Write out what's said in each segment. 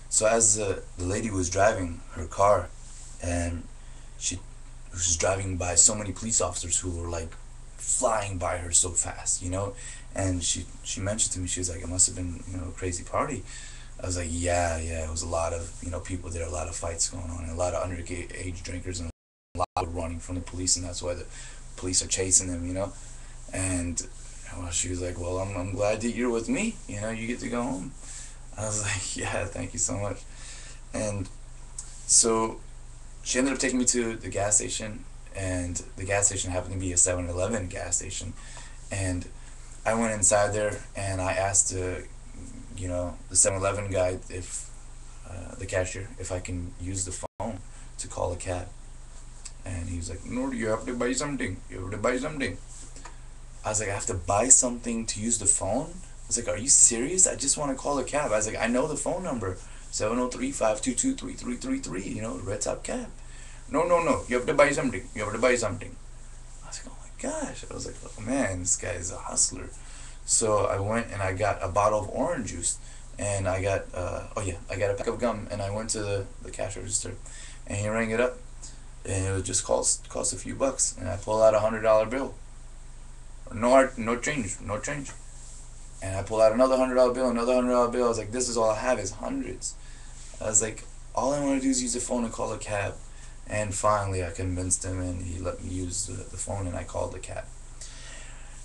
So as the lady was driving her car, and she was driving by so many police officers who were like flying by her so fast, you know. And she mentioned to me, she was like, it must have been, you know, a crazy party. I was like, yeah, yeah, it was a lot of, you know, people there, a lot of fights going on, and a lot of underage drinkers, and a lot of running from the police, and that's why the police are chasing them, you know. And well, she was like, well, I'm glad that you're with me, you know, you get to go home. I was like, yeah, thank you so much. And so she ended up taking me to the gas station, and the gas station happened to be a 7-Eleven gas station. And I went inside there, and I asked you know, the 7-Eleven guy, if the cashier, if I can use the phone to call a cab. And he was like, no, you have to buy something. You have to buy something. I was like, I have to buy something to use the phone? I was like, are you serious? I just want to call a cab. I was like, I know the phone number, 703-522-3333, you know, Red Top Cab. No, no, no, you have to buy something. You have to buy something. I was like, oh my gosh. I was like, oh man, this guy is a hustler. So I went and I got a bottle of orange juice, and I got, oh yeah, I got a pack of gum, and I went to the cash register, and he rang it up, and it was just cost a few bucks, and I pulled out $100 bill. No change, no change. And I pulled out another $100 bill, another $100 bill. I was like, this is all I have is hundreds. I was like, all I want to do is use the phone and call a cab. And finally, I convinced him, and he let me use the phone, and I called the cab.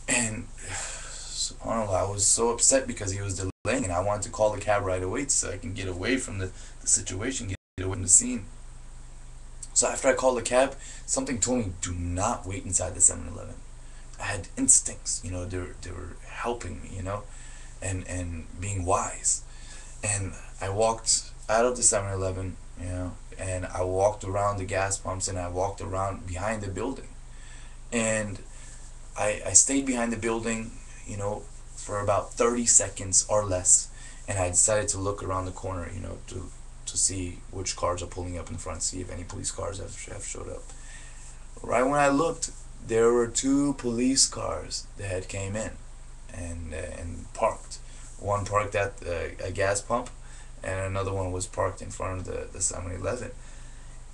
And subhanAllah, I was so upset because he was delaying, and I wanted to call the cab right away so I can get away from the situation, get away from the scene. So after I called the cab, something told me, do not wait inside the 7-Eleven. I had instincts, you know, they were helping me, you know, and being wise. And I walked out of the 7-Eleven, you know, and I walked around the gas pumps, and I walked around behind the building. And I stayed behind the building, you know, for about 30 seconds or less. And I decided to look around the corner, you know, to see which cars are pulling up in front, see if any police cars have showed up. Right when I looked, there were two police cars that had came in and parked. One parked at a gas pump, and another one was parked in front of the 7-Eleven.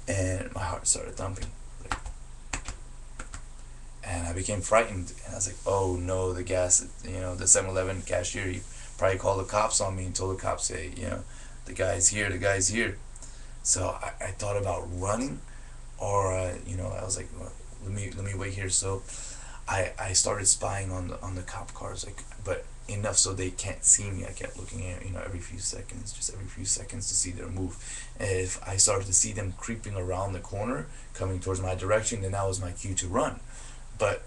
And my heart started thumping. And I became frightened. And I was like, oh no, the gas, you know, the 7-Eleven cashier, he probably called the cops on me and told the cops, hey, you know, the guy's here, the guy's here. So I thought about running, or you know, I was like, well, let me wait here. So I started spying on the cop cars, like, but enough so they can't see me. I kept looking at, you know, every few seconds, just every few seconds, to see their move. And if I started to see them creeping around the corner, coming towards my direction, then that was my cue to run. But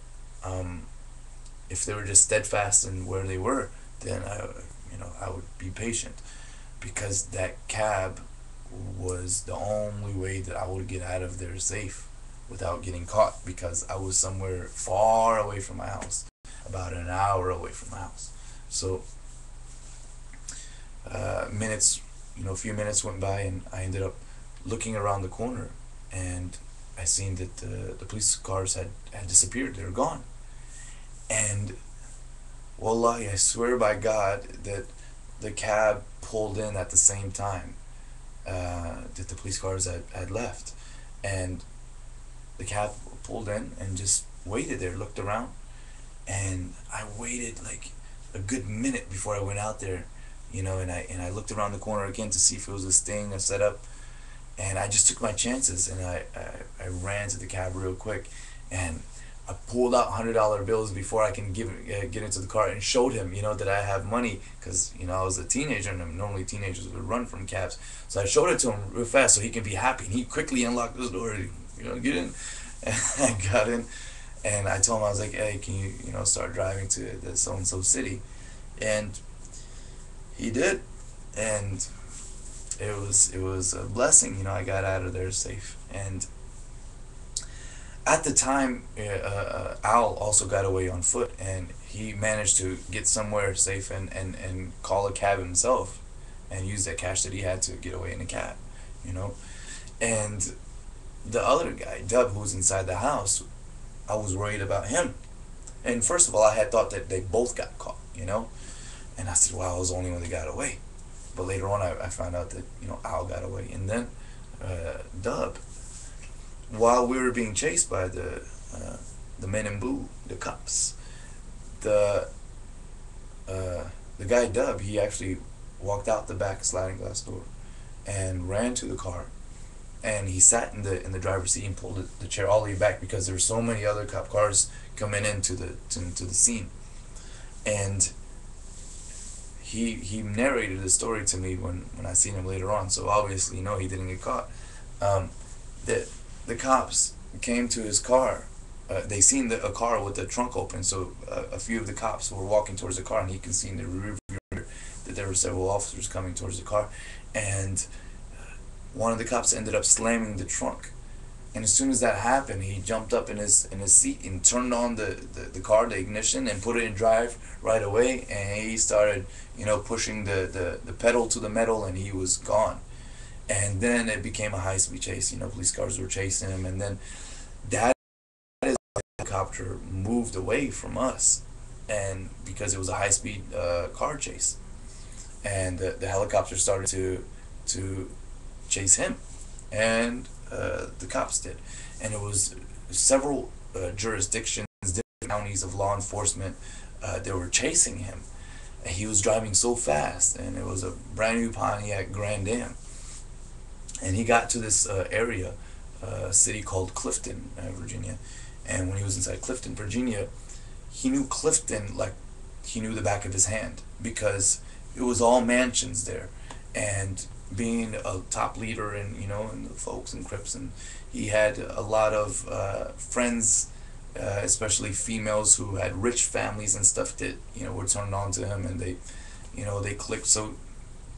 if they were just steadfast in where they were, then you know, I would be patient, because that cab was the only way that I would get out of there safe without getting caught, because I was somewhere far away from my house, about an hour away from my house. So minutes, you know, a few minutes went by, and I ended up looking around the corner, and I seen that the police cars had disappeared. They were gone. And wallahi, I swear by God that the cab pulled in at the same time that the police cars had left. And the cab pulled in and just waited there, looked around. And I waited like a good minute before I went out there, you know, and I looked around the corner again to see if it was a sting, a setup. And I just took my chances, and I ran to the cab real quick, and I pulled out $100 bills before I can get into the car, and showed him, you know, that I have money, because, you know, I was a teenager, and normally teenagers would run from cabs. So I showed it to him real fast so he can be happy, and he quickly unlocked his door, you know, get in. And I got in, and I told him, I was like, hey, can you, you know, start driving to the so and so city? And he did, and it was a blessing, you know. I got out of there safe. And at the time, Al also got away on foot, and he managed to get somewhere safe, and call a cab himself, and use that cash that he had to get away in a cab, you know. And the other guy, Dub, who was inside the house, I was worried about him. And first of all, I had thought that they both got caught, you know. And I said, well, I was the only one that got away. But later on, I found out that Al got away, and then Dub, while we were being chased by the men in blue, the cops, the the guy Dub, he actually walked out the back sliding glass door and ran to the car, and he sat in the driver's seat and pulled the chair all the way back because there were so many other cop cars coming into the scene. And he narrated the story to me when I seen him later on. So obviously, he didn't get caught. The cops came to his car. They seen a car with the trunk open. So a few of the cops were walking towards the car, and he can see in the rear view mirror that there were several officers coming towards the car. And one of the cops ended up slamming the trunk. And as soon as that happened, he jumped up in his seat and turned on the car, the ignition, and put it in drive right away. And he started, pushing the pedal to the metal, and he was gone. And then it became a high-speed chase. Police cars were chasing him, and then that is why the helicopter moved away from us, and because it was a high-speed car chase, and the helicopter started to chase him, and the cops did. And it was several jurisdictions, different counties of law enforcement, they were chasing him. And he was driving so fast, and it was a brand new Pontiac Grand Am. And he got to this area, city called Clifton, Virginia. And when he was inside Clifton, Virginia, he knew Clifton like he knew the back of his hand, because it was all mansions there. And being a top leader in in the folks and Crips, and he had a lot of friends, especially females who had rich families and stuff that were turned on to him, and they clicked. So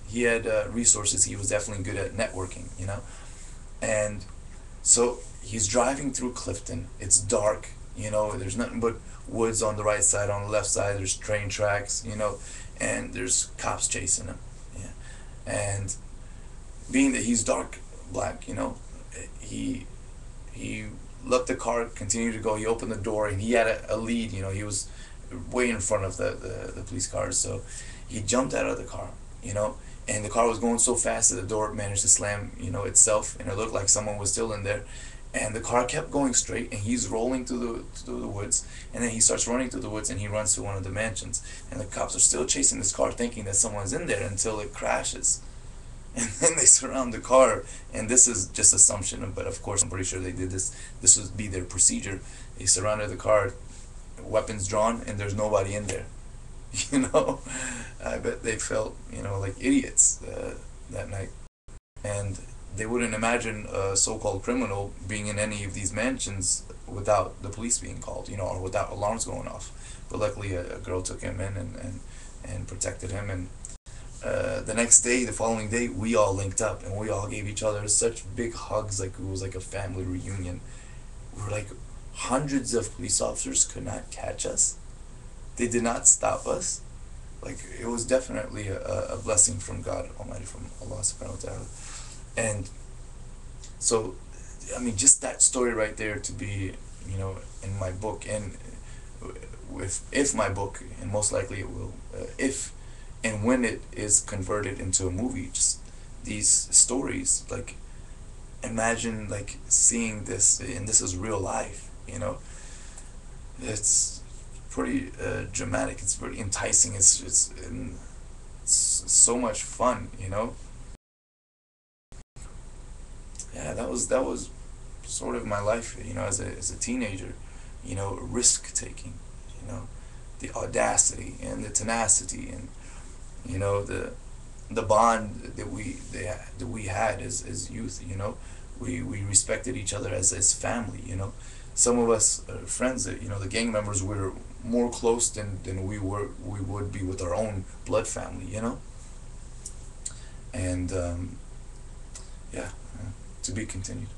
he had resources. He was definitely good at networking, and so he's driving through Clifton. It's dark, there's nothing but woods on the right side. On the left side there's train tracks, and there's cops chasing him. And being that he's dark black, he let the car continue to go. He opened the door, and he had a lead. He was way in front of the police cars. So he jumped out of the car, and the car was going so fast that the door managed to slam, itself, and it looked like someone was still in there. And the car kept going straight, and he's rolling through the woods, and then he starts running through the woods, and he runs to one of the mansions. And the cops are still chasing this car, thinking that someone's in there, until it crashes. And then they surround the car, and this is just assumption, but of course I'm pretty sure they did this. This would be their procedure. They surrounded the car, weapons drawn, and there's nobody in there. I bet they felt, like idiots that night. And they wouldn't imagine a so-called criminal being in any of these mansions without the police being called, or without alarms going off. But luckily a girl took him in and protected him. And the next day, the following day, we all linked up, and we all gave each other such big hugs, like it was like a family reunion. We're like, hundreds of police officers could not catch us. They did not stop us. Like, it was definitely a blessing from God Almighty, from Allah subhanahu wa ta'ala. And so, I mean, just that story right there to be, in my book, and if my book, and most likely it will, if and when it is converted into a movie, just these stories, like, imagine like seeing this, and this is real life, it's pretty dramatic. It's pretty enticing. It's so much fun, Yeah, that was sort of my life, as a teenager, risk taking, the audacity and the tenacity, and the bond that we had as youth. We respected each other as family. Some of us friends that the gang members were more close than we would be with our own blood family. And yeah, to be continued.